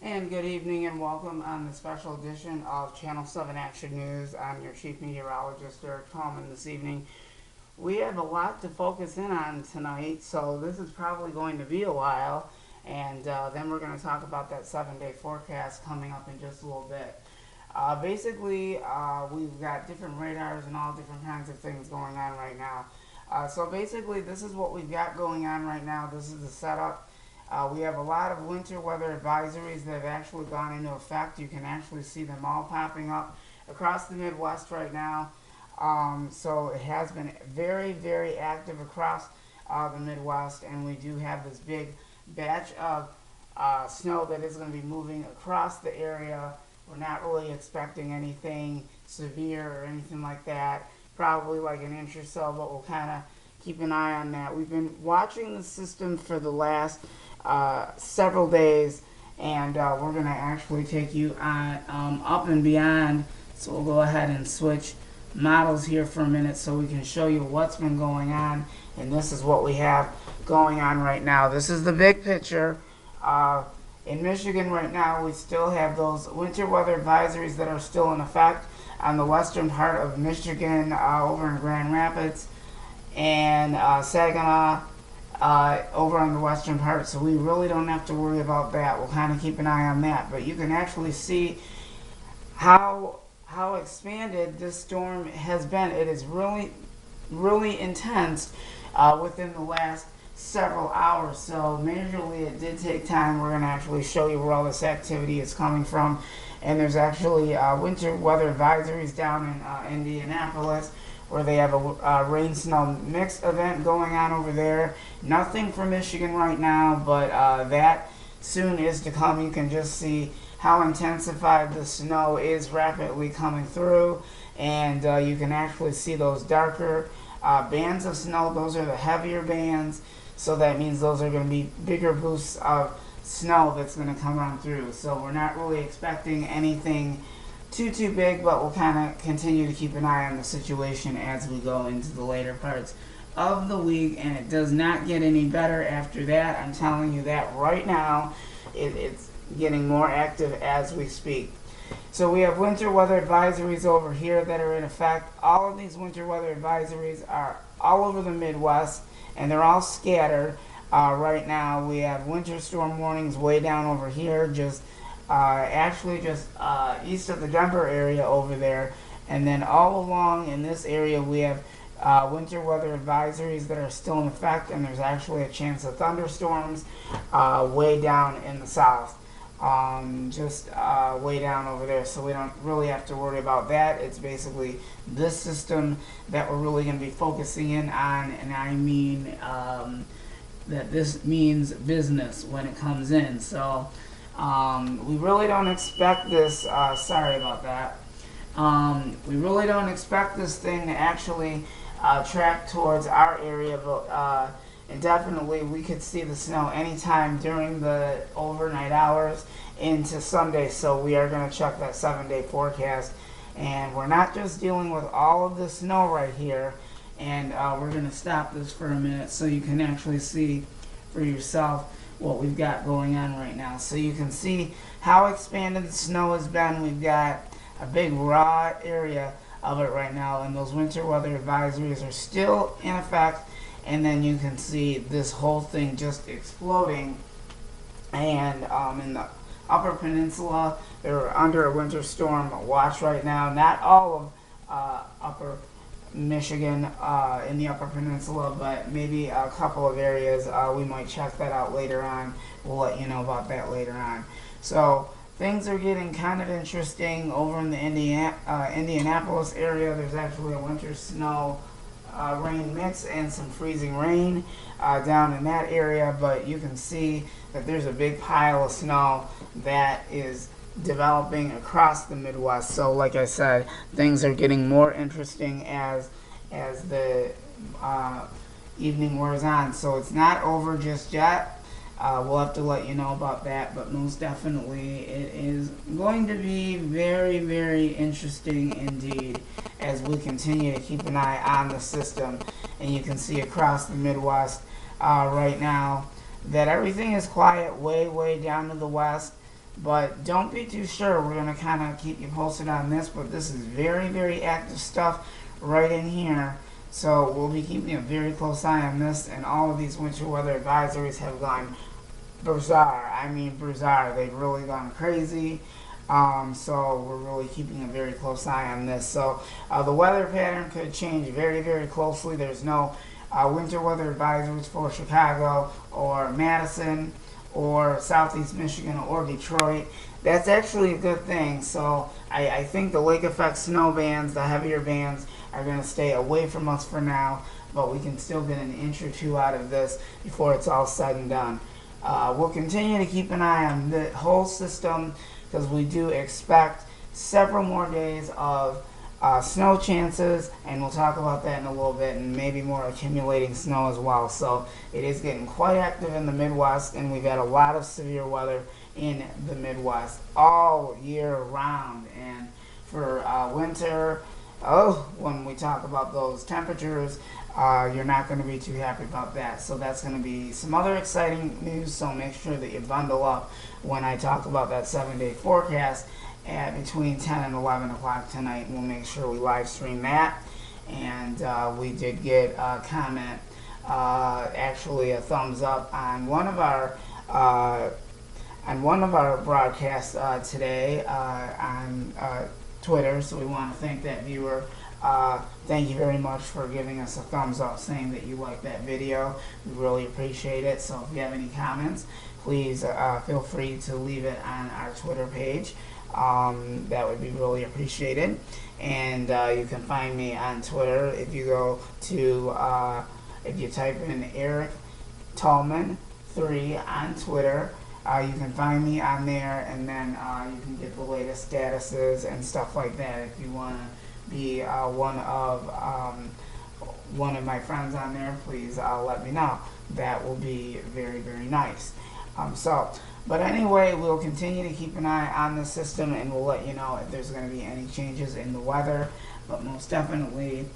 And good evening and welcome on the special edition of Channel 7 Action News. I'm your Chief Meteorologist, Eric Tallman, this evening. We have a lot to focus in on tonight, so this is probably going to be a while. And then we're going to talk about that 7-day forecast coming up in just a little bit. Basically, we've got different radars and all different kinds of things going on right now. So basically, this is what we've got going on right now. This is the setup. We have a lot of winter weather advisories that have actually gone into effect. You can actually see them all popping up across the Midwest right now. So it has been very, very active across the Midwest, and we do have this big batch of snow that is going to be moving across the area. We're not really expecting anything severe or anything like that. Probably like an inch or so, but we'll kind of keep an eye on that. We've been watching the system for the last several days, and we're going to actually take you on up and beyond. So we'll go ahead and switch models here for a minute so we can show you what's been going on. And this is what we have going on right now. This is the big picture. In Michigan right now, we still have those winter weather advisories that are still in effect on the western part of Michigan, over in Grand Rapids and Saginaw, over on the western part. So we really don't have to worry about that. We'll kind of keep an eye on that. But you can actually see how expanded this storm has been. It is really, really intense within the last several hours. So majorly it did take time. We're going to actually show you where all this activity is coming from. And there's actually winter weather advisories down in Indianapolis, where they have a rain-snow mix event going on over there. Nothing for Michigan right now, but that soon is to come. You can just see how intensified the snow is rapidly coming through, and you can actually see those darker bands of snow. Those are the heavier bands, so that means those are going to be bigger boosts of snow that's going to come on through. So we're not really expecting anything too big, but we'll kind of continue to keep an eye on the situation as we go into the later parts of the week, and it does not get any better after that. I'm telling you that right now. It's getting more active as we speak. So we have winter weather advisories over here that are in effect. All of these winter weather advisories are all over the Midwest, and they're all scattered. Right now we have winter storm warnings way down over here, just east of the Denver area over there, and then all along in this area we have winter weather advisories that are still in effect, and there's actually a chance of thunderstorms way down in the south, way down over there, so we don't really have to worry about that. It's basically this system that we're really going to be focusing in on, and I mean that this means business when it comes in. So we really don't expect this, sorry about that, we really don't expect this thing to actually track towards our area, but indefinitely we could see the snow anytime during the overnight hours into Sunday. So we are going to check that 7-day forecast, and we're not just dealing with all of the snow right here. And we're going to stop this for a minute so you can actually see for yourself what we've got going on right now. So you can see how expanded the snow has been. We've got a big raw area of it right now, and those winter weather advisories are still in effect. And then you can see this whole thing just exploding. And in the Upper Peninsula, they're under a winter storm watch right now. Not all of Upper Michigan in the Upper Peninsula, but maybe a couple of areas. We might check that out later on. We'll let you know about that later on. So things are getting kind of interesting over in the Indianapolis area. There's actually a winter snow rain mix and some freezing rain down in that area, but you can see that there's a big pile of snow that is developing across the Midwest. So like I said, things are getting more interesting as the evening wears on. So it's not over just yet. We'll have to let you know about that, but most definitely it is going to be very, very interesting indeed as we continue to keep an eye on the system. And you can see across the Midwest right now that everything is quiet way down to the west. But don't be too sure. We're going to kind of keep you posted on this, but this is very, very active stuff right in here. So we'll be keeping a very close eye on this, and all of these winter weather advisories have gone bizarre. I mean bizarre. They've really gone crazy. So we're really keeping a very close eye on this. So the weather pattern could change very, very closely. There's no winter weather advisories for Chicago or Madison or Southeast Michigan or Detroit. That's actually a good thing. So I think the lake effect snow bands, the heavier bands, are going to stay away from us for now, but we can still get an inch or two out of this before it's all said and done. We'll continue to keep an eye on the whole system, because we do expect several more days of snow chances, and we'll talk about that in a little bit, and maybe more accumulating snow as well. So it is getting quite active in the Midwest, and we've had a lot of severe weather in the Midwest all year round. And for winter, when we talk about those temperatures, you're not going to be too happy about that. So that's going to be some other exciting news, so make sure that you bundle up when I talk about that 7-day forecast at between 10 and 11 o'clock tonight. We'll make sure we live stream that. And we did get a comment, actually a thumbs up on one of our broadcasts today on Twitter. So we want to thank that viewer. Thank you very much for giving us a thumbs up, saying that you like that video. We really appreciate it. So if you have any comments, please feel free to leave it on our Twitter page. That would be really appreciated. And you can find me on Twitter if you go to, if you type in Eric Tallman 3 on Twitter. You can find me on there, and then you can get the latest statuses and stuff like that. If you want to be one of my friends on there, please let me know. That will be very, very nice. But anyway, we'll continue to keep an eye on the system, and we'll let you know if there's going to be any changes in the weather. But most definitely,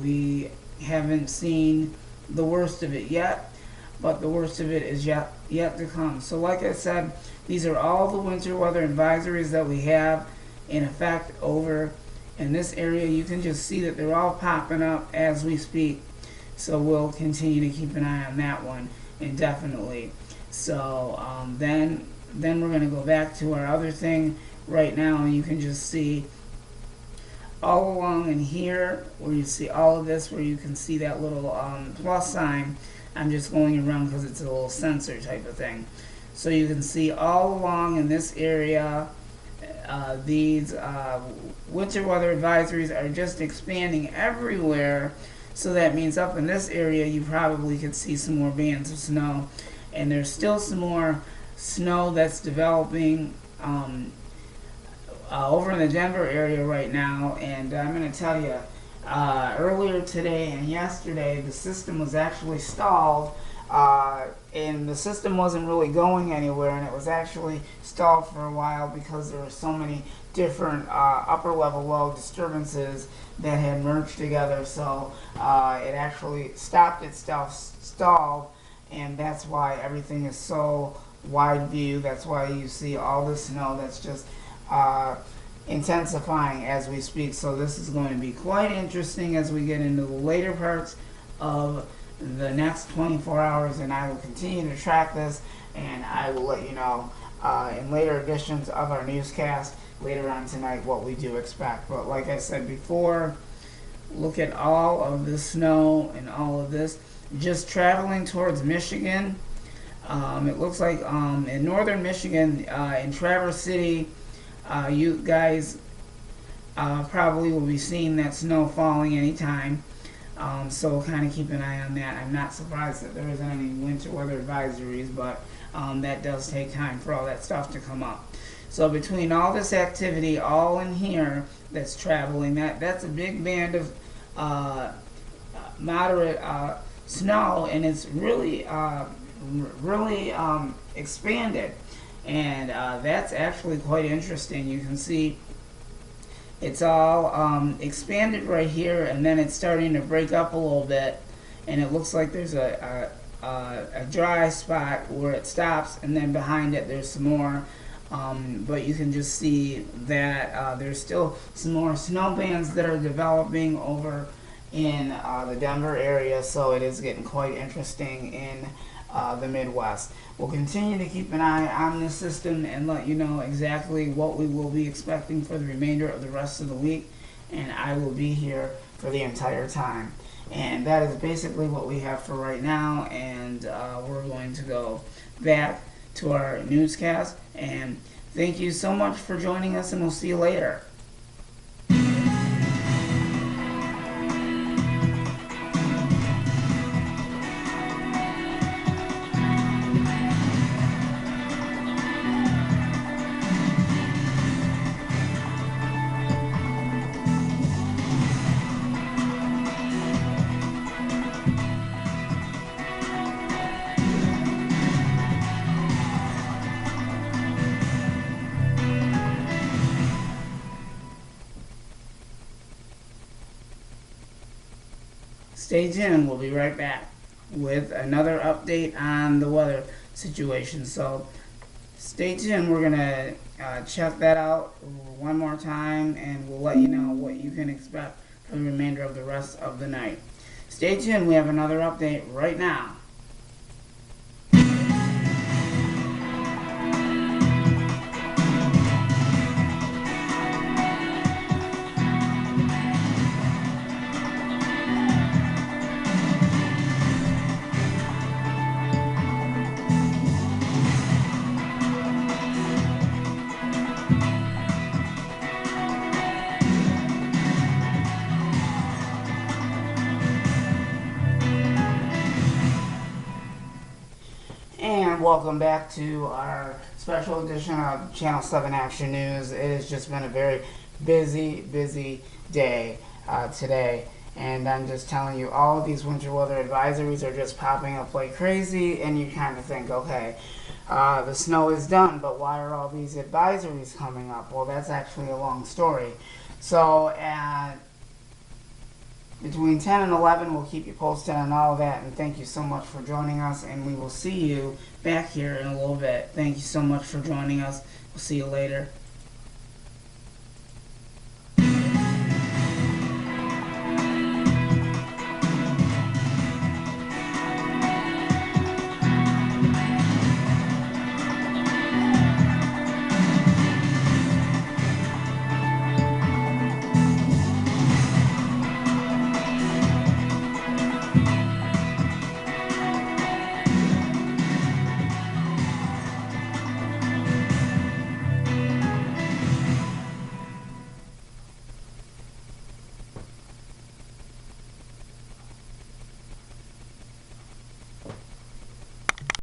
we haven't seen the worst of it yet, but the worst of it is yet to come. So like I said, these are all the winter weather advisories that we have in effect over in this area. You can just see that they're all popping up as we speak. So we'll continue to keep an eye on that one indefinitely. So then we're going to go back to our other thing right now, and you can just see all along in here where you see all of this, where you can see that little plus sign. I'm just going around because it's a little sensor type of thing. So you can see all along in this area, these winter weather advisories are just expanding everywhere. So that means up in this area, you probably could see some more bands of snow. And there's still some more snow that's developing over in the Denver area right now. And I'm going to tell you, earlier today and yesterday, the system was actually stalled, and the system wasn't really going anywhere, and it was actually stalled for a while because there were so many different upper level low disturbances that had merged together. So it actually stopped itself, stalled, and that's why everything is so wide view. That's why you see all the snow that's just intensifying as we speak. So this is going to be quite interesting as we get into the later parts of the next 24 hours, and I will continue to track this, and I will let you know in later editions of our newscast later on tonight what we do expect. But like I said before, look at all of the snow and all of this just traveling towards Michigan. It looks like in northern Michigan, in Traverse City, you guys probably will be seeing that snow falling anytime. So we'll kind of keep an eye on that. I'm not surprised that there isn't any winter weather advisories, but that does take time for all that stuff to come up. So between all this activity, all in here that's traveling, that's a big band of moderate snow, and it's really expanded. And that's actually quite interesting. You can see it's all expanded right here, and then it's starting to break up a little bit, and it looks like there's a dry spot where it stops, and then behind it there's some more but you can just see that there's still some more snow bands that are developing over in the Denver area, so it is getting quite interesting in the Midwest. We'll continue to keep an eye on this system and let you know exactly what we will be expecting for the remainder of the rest of the week, and I will be here for the entire time. And that is basically what we have for right now, and we're going to go back to our newscast. And thank you so much for joining us, and we'll see you later. Stay tuned. We'll be right back with another update on the weather situation. So stay tuned. We're going to check that out one more time, and we'll let you know what you can expect for the remainder of the rest of the night. Stay tuned. We have another update right now. And welcome back to our special edition of Channel 7 Action News. It has just been a very busy day today. And I'm just telling you, all of these winter weather advisories are just popping up like crazy. And you kind of think, okay, the snow is done, but why are all these advisories coming up? Well, that's actually a long story. So between 10 and 11, we'll keep you posted on all of that, and thank you so much for joining us, and we will see you back here in a little bit. Thank you so much for joining us. We'll see you later.